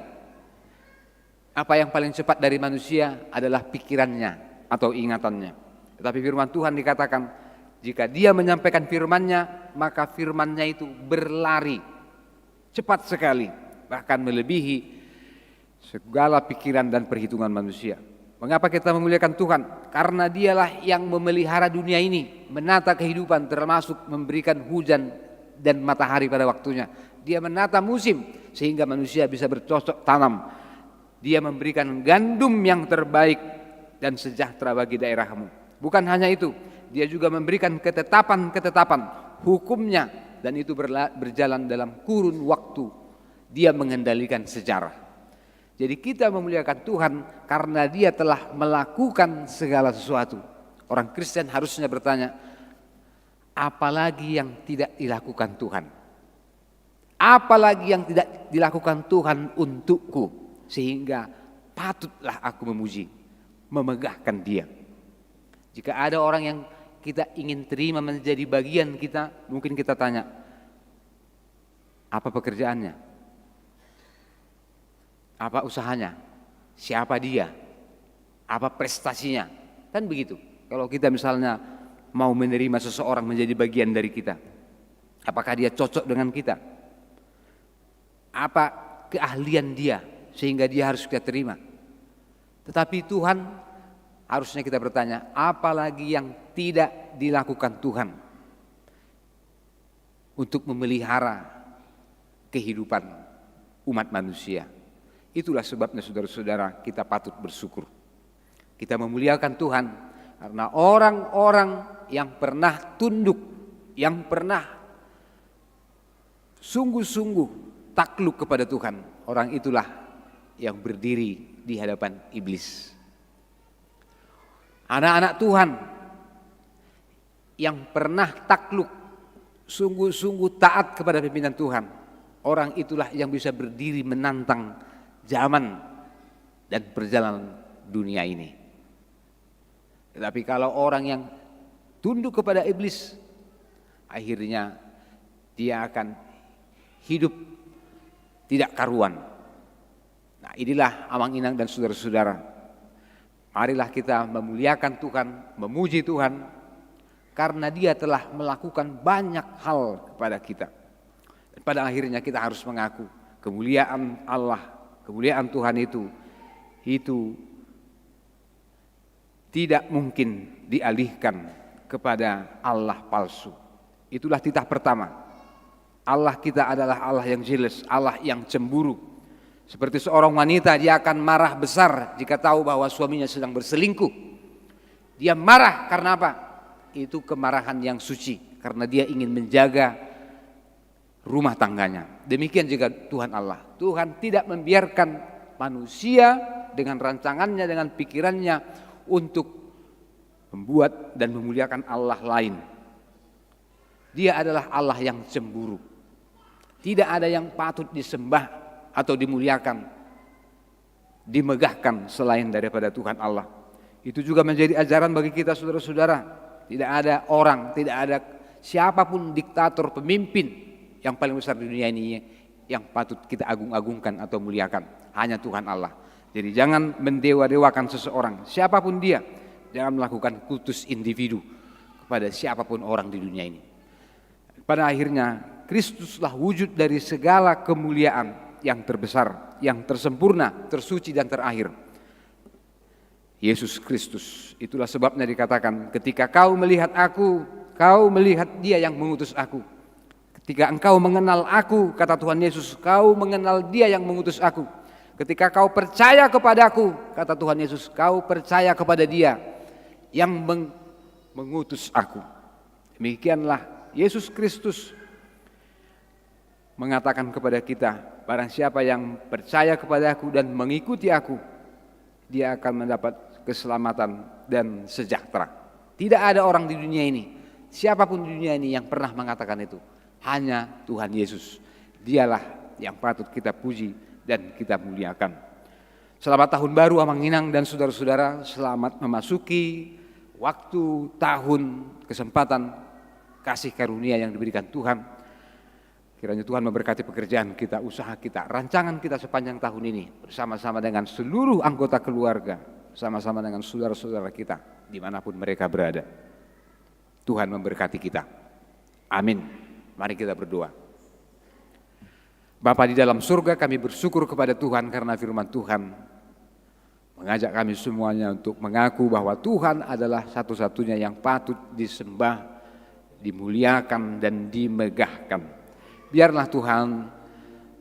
Apa yang paling cepat dari manusia adalah pikirannya atau ingatannya. Tetapi firman Tuhan dikatakan, jika dia menyampaikan firman-Nya, maka firman-Nya itu berlari cepat sekali, bahkan melebihi segala pikiran dan perhitungan manusia. Mengapa kita memuliakan Tuhan? Karena dialah yang memelihara dunia ini, menata kehidupan, termasuk memberikan hujan dan matahari pada waktunya. Dia menata musim sehingga manusia bisa bercocok tanam. Dia memberikan gandum yang terbaik dan sejahtera bagi daerahmu. Bukan hanya itu, dia juga memberikan ketetapan-ketetapan hukumnya, dan itu berjalan dalam kurun waktu. Dia mengendalikan sejarah. Jadi kita memuliakan Tuhan karena dia telah melakukan segala sesuatu. Orang Kristen harusnya bertanya, apalagi yang tidak dilakukan Tuhan? Apalagi yang tidak dilakukan Tuhan untukku, sehingga patutlah aku memuji, memegahkan dia. Jika ada orang yang kita ingin terima menjadi bagian kita, mungkin kita tanya, apa pekerjaannya? Apa usahanya? Siapa dia? Apa prestasinya? Kan begitu. Kalau kita misalnya mau menerima seseorang menjadi bagian dari kita, apakah dia cocok dengan kita? Apa keahlian dia sehingga dia harus kita terima? Tetapi Tuhan, harusnya kita bertanya, apalagi yang tidak dilakukan Tuhan untuk memelihara kehidupan umat manusia. Itulah sebabnya saudara-saudara, kita patut bersyukur. Kita memuliakan Tuhan karena orang-orang yang pernah tunduk, yang pernah sungguh-sungguh takluk kepada Tuhan, orang itulah yang berdiri di hadapan iblis. Anak-anak Tuhan yang pernah takluk, sungguh-sungguh taat kepada pimpinan Tuhan, orang itulah yang bisa berdiri menantang zaman dan perjalanan dunia ini. Tetapi kalau orang yang tunduk kepada iblis, akhirnya dia akan hidup tidak karuan. Nah, inilah amang-inang dan saudara-saudara, marilah kita memuliakan Tuhan, memuji Tuhan, karena dia telah melakukan banyak hal kepada kita. Dan pada akhirnya kita harus mengaku kemuliaan Allah, kemuliaan Tuhan itu tidak mungkin dialihkan kepada Allah palsu. Itulah titah pertama. Allah kita adalah Allah yang jelas, Allah yang cemburu. Seperti seorang wanita, dia akan marah besar jika tahu bahwa suaminya sedang berselingkuh. Dia marah karena apa? Itu kemarahan yang suci, karena dia ingin menjaga rumah tangganya. Demikian juga Tuhan Allah. Tuhan tidak membiarkan manusia dengan rancangannya, dengan pikirannya untuk membuat dan memuliakan Allah lain. Dia adalah Allah yang cemburu. Tidak ada yang patut disembah atau dimuliakan, dimegahkan selain daripada Tuhan Allah. Itu juga menjadi ajaran bagi kita saudara-saudara. Tidak ada orang, tidak ada siapapun diktator, pemimpin yang paling besar di dunia ini yang patut kita agung-agungkan atau muliakan, hanya Tuhan Allah. Jadi jangan mendewa-dewakan seseorang, siapapun dia. Jangan melakukan kultus individu kepada siapapun orang di dunia ini. Pada akhirnya Kristuslah wujud dari segala kemuliaan yang terbesar, yang tersempurna, tersuci dan terakhir. Yesus Kristus. Itulah sebabnya dikatakan, ketika kau melihat aku, kau melihat dia yang mengutus aku. Ketika engkau mengenal aku, kata Tuhan Yesus, kau mengenal dia yang mengutus aku. Ketika kau percaya kepadaku, kata Tuhan Yesus, kau percaya kepada dia yang mengutus aku. Demikianlah Yesus Kristus mengatakan kepada kita, barang siapa yang percaya kepadaku dan mengikuti aku, dia akan mendapat keselamatan dan sejahtera. Tidak ada orang di dunia ini, siapapun di dunia ini yang pernah mengatakan itu. Hanya Tuhan Yesus. Dialah yang patut kita puji dan kita muliakan. Selamat tahun baru Amang-Inang dan saudara-saudara. Selamat memasuki waktu, tahun, kesempatan, kasih karunia yang diberikan Tuhan. Kiranya Tuhan memberkati pekerjaan kita, usaha kita, rancangan kita sepanjang tahun ini, bersama-sama dengan seluruh anggota keluarga, sama-sama dengan saudara-saudara kita dimanapun mereka berada. Tuhan memberkati kita. Amin. Mari kita berdoa. Bapa di dalam surga, kami bersyukur kepada Tuhan karena firman Tuhan mengajak kami semuanya untuk mengaku bahwa Tuhan adalah satu-satunya yang patut disembah, dimuliakan dan dimegahkan. Biarlah Tuhan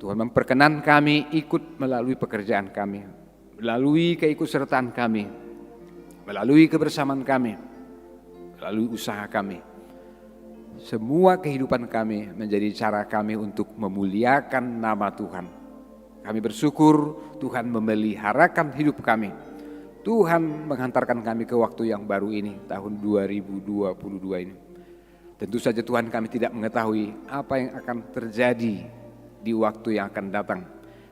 memperkenan kami ikut melalui pekerjaan kami, melalui keikutsertaan kami, melalui kebersamaan kami, melalui usaha kami. Semua kehidupan kami menjadi cara kami untuk memuliakan nama Tuhan. Kami bersyukur Tuhan memeliharakan hidup kami. Tuhan menghantarkan kami ke waktu yang baru ini, tahun 2022 ini. Tentu saja Tuhan, kami tidak mengetahui apa yang akan terjadi di waktu yang akan datang.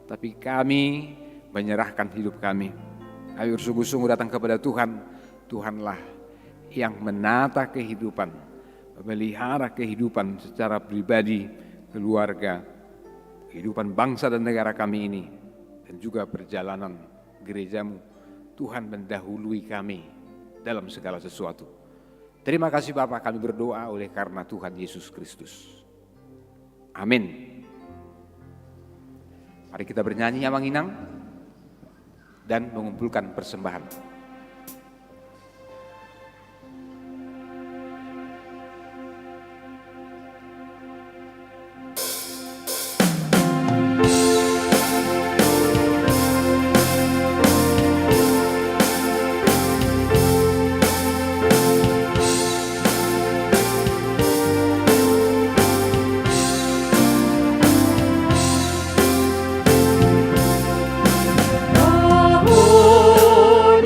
Tapi kami menyerahkan hidup kami. Kami bersungguh-sungguh datang kepada Tuhan. Tuhanlah yang menata kehidupan, memelihara kehidupan secara pribadi, keluarga, kehidupan bangsa dan negara kami ini, dan juga perjalanan gerejamu. Tuhan mendahului kami dalam segala sesuatu. Terima kasih Bapa, kami berdoa oleh karena Tuhan Yesus Kristus. Amin. Mari kita bernyanyi Nyawang Inang dan mengumpulkan persembahan. Namun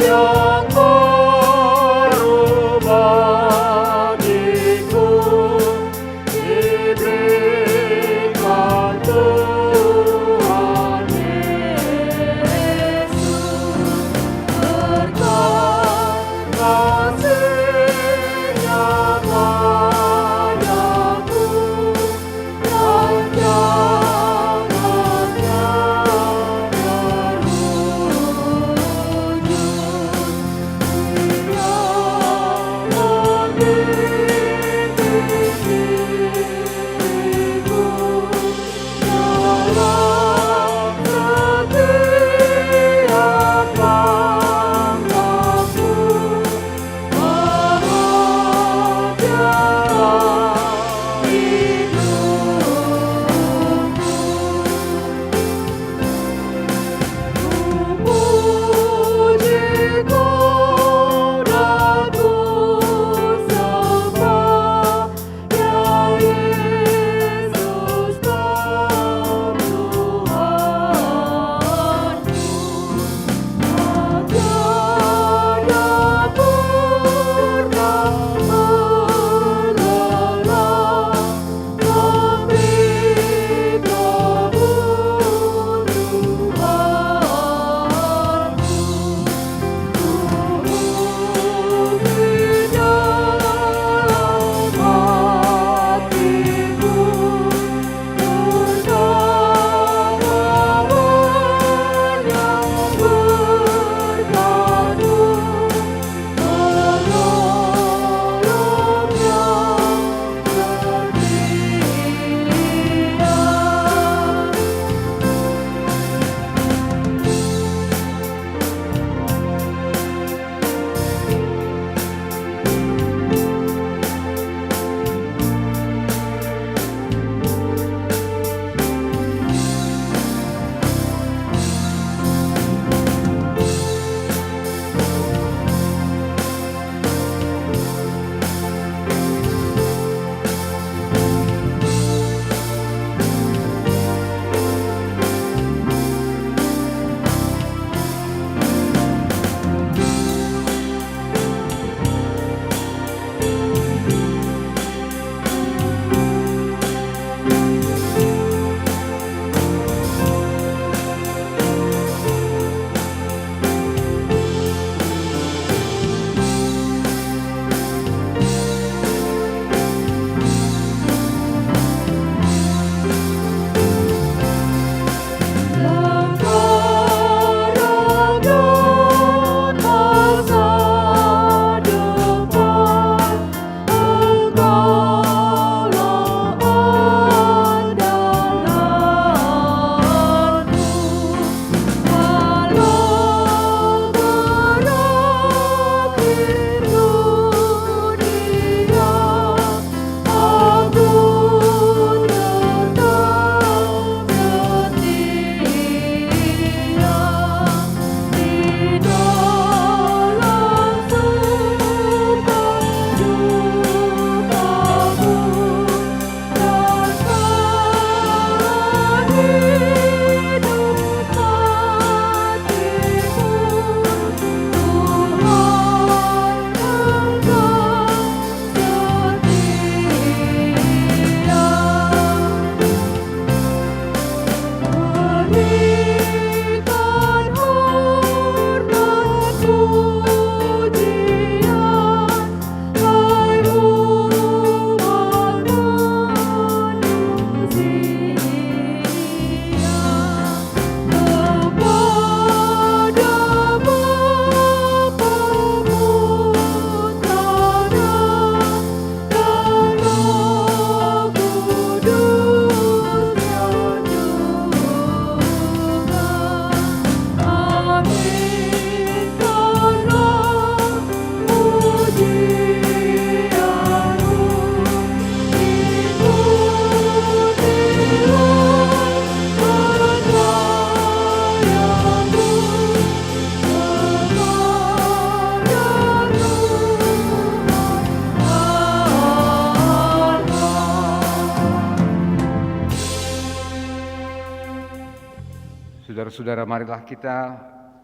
Saudara-saudara, marilah kita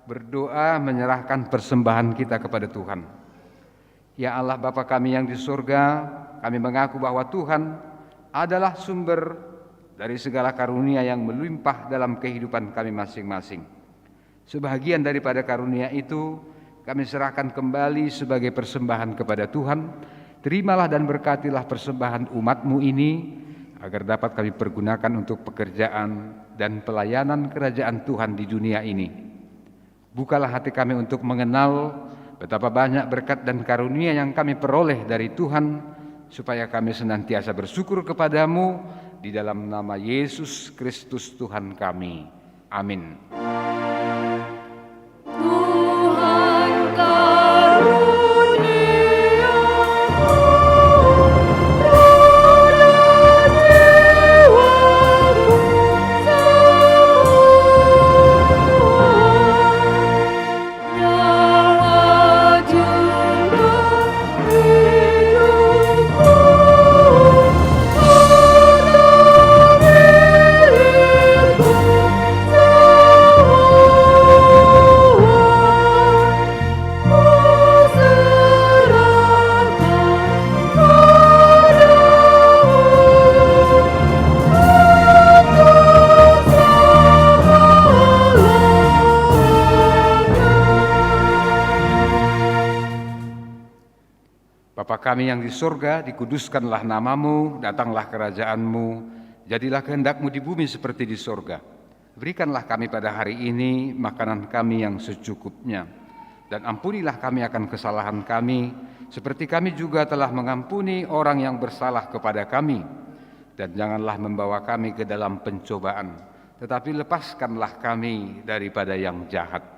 berdoa menyerahkan persembahan kita kepada Tuhan. Ya Allah Bapa kami yang di surga, kami mengaku bahwa Tuhan adalah sumber dari segala karunia yang melimpah dalam kehidupan kami masing-masing. Sebahagian daripada karunia itu kami serahkan kembali sebagai persembahan kepada Tuhan. Terimalah dan berkatilah persembahan umat-Mu ini, agar dapat kami pergunakan untuk pekerjaan dan pelayanan kerajaan Tuhan di dunia ini. Bukalah hati kami untuk mengenal betapa banyak berkat dan karunia yang kami peroleh dari Tuhan, supaya kami senantiasa bersyukur kepadamu di dalam nama Yesus Kristus Tuhan kami. Amin. Bapa kami yang di surga, dikuduskanlah namamu, datanglah kerajaanmu, jadilah kehendakmu di bumi seperti di surga. Berikanlah kami pada hari ini makanan kami yang secukupnya, dan ampunilah kami akan kesalahan kami, seperti kami juga telah mengampuni orang yang bersalah kepada kami. Dan janganlah membawa kami ke dalam pencobaan, tetapi lepaskanlah kami daripada yang jahat.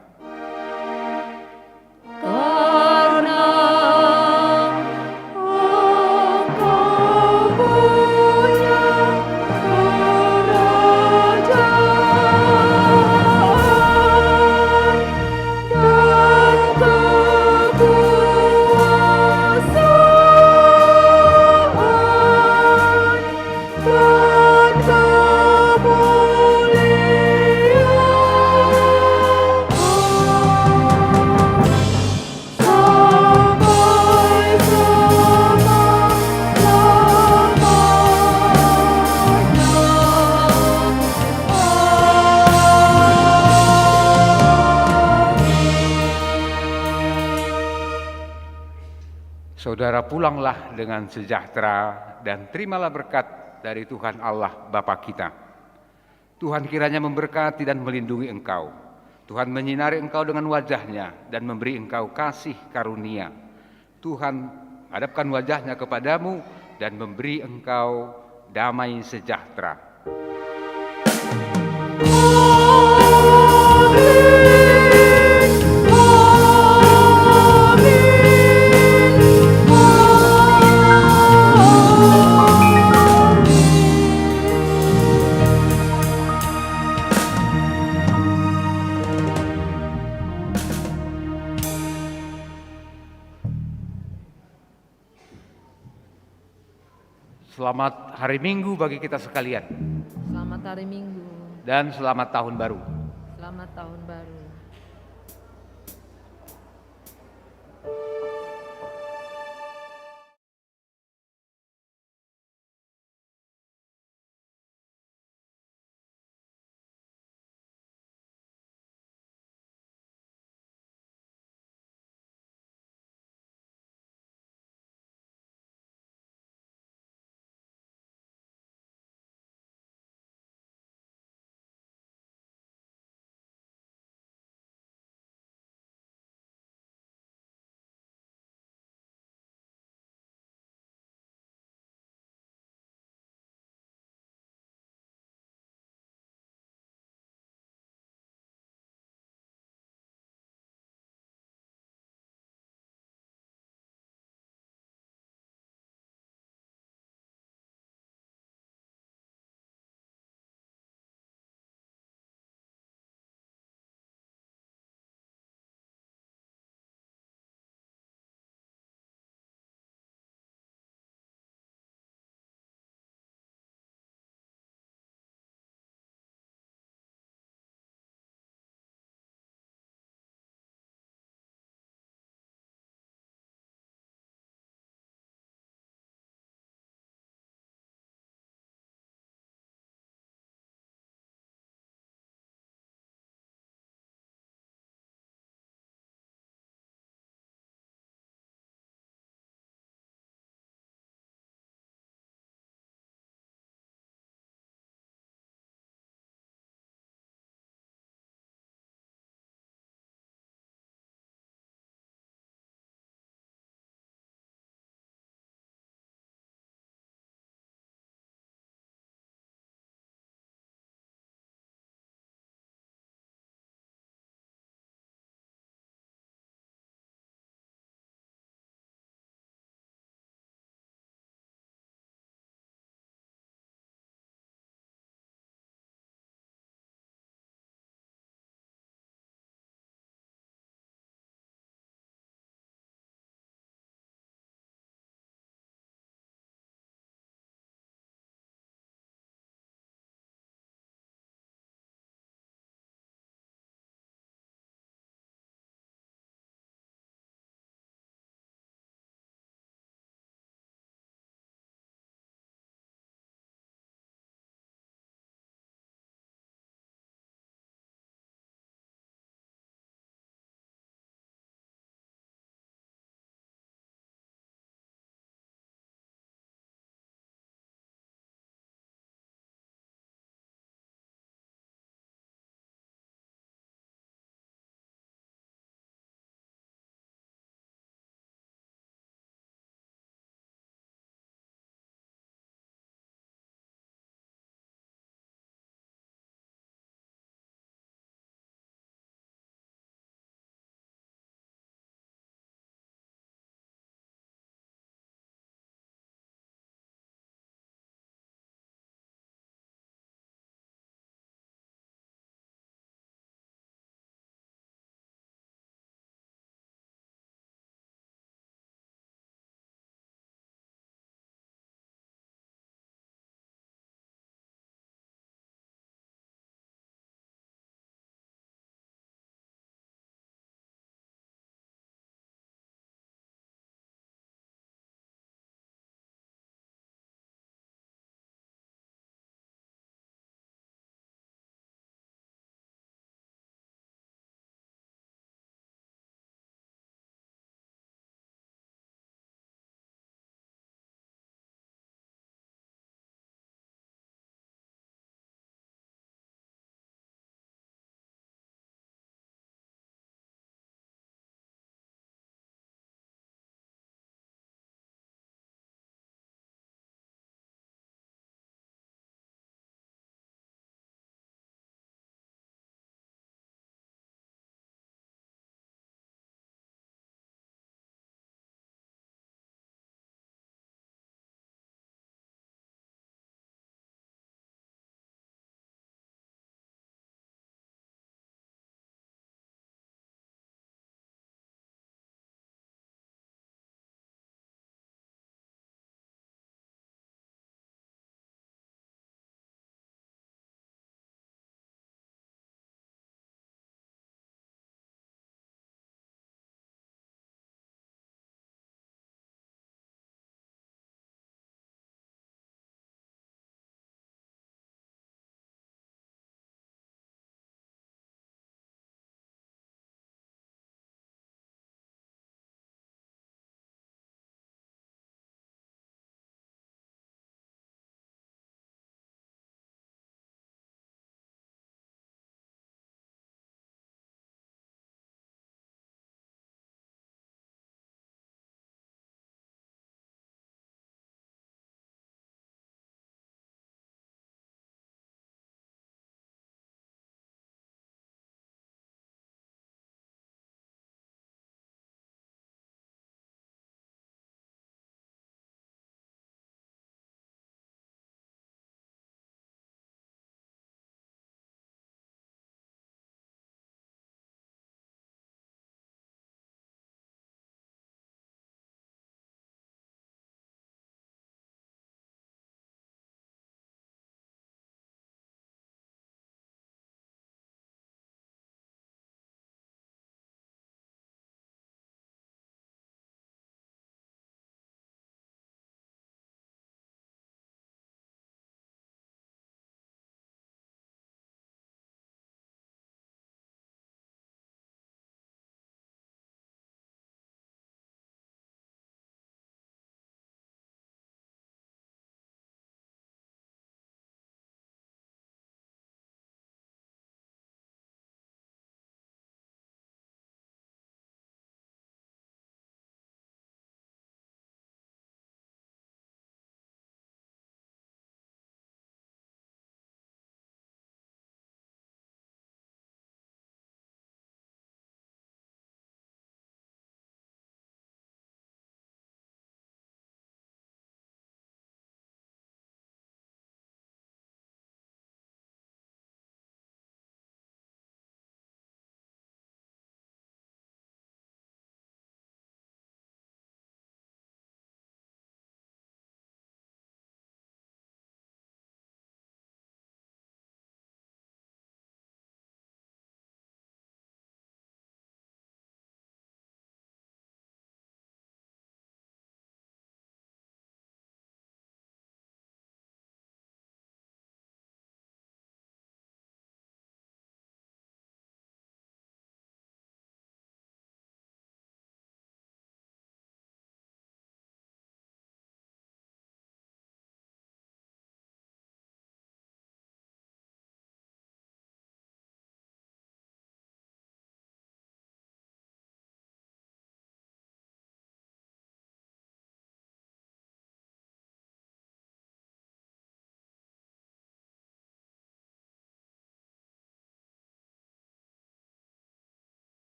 Saudara, pulanglah dengan sejahtera dan terimalah berkat dari Tuhan Allah Bapa kita. Tuhan kiranya memberkati dan melindungi engkau. Tuhan menyinari engkau dengan wajah-Nya dan memberi engkau kasih karunia. Tuhan hadapkan wajah-Nya kepadamu dan memberi engkau damai sejahtera. Selamat hari Minggu bagi kita sekalian. Selamat hari Minggu. Dan selamat tahun baru. Selamat tahun baru.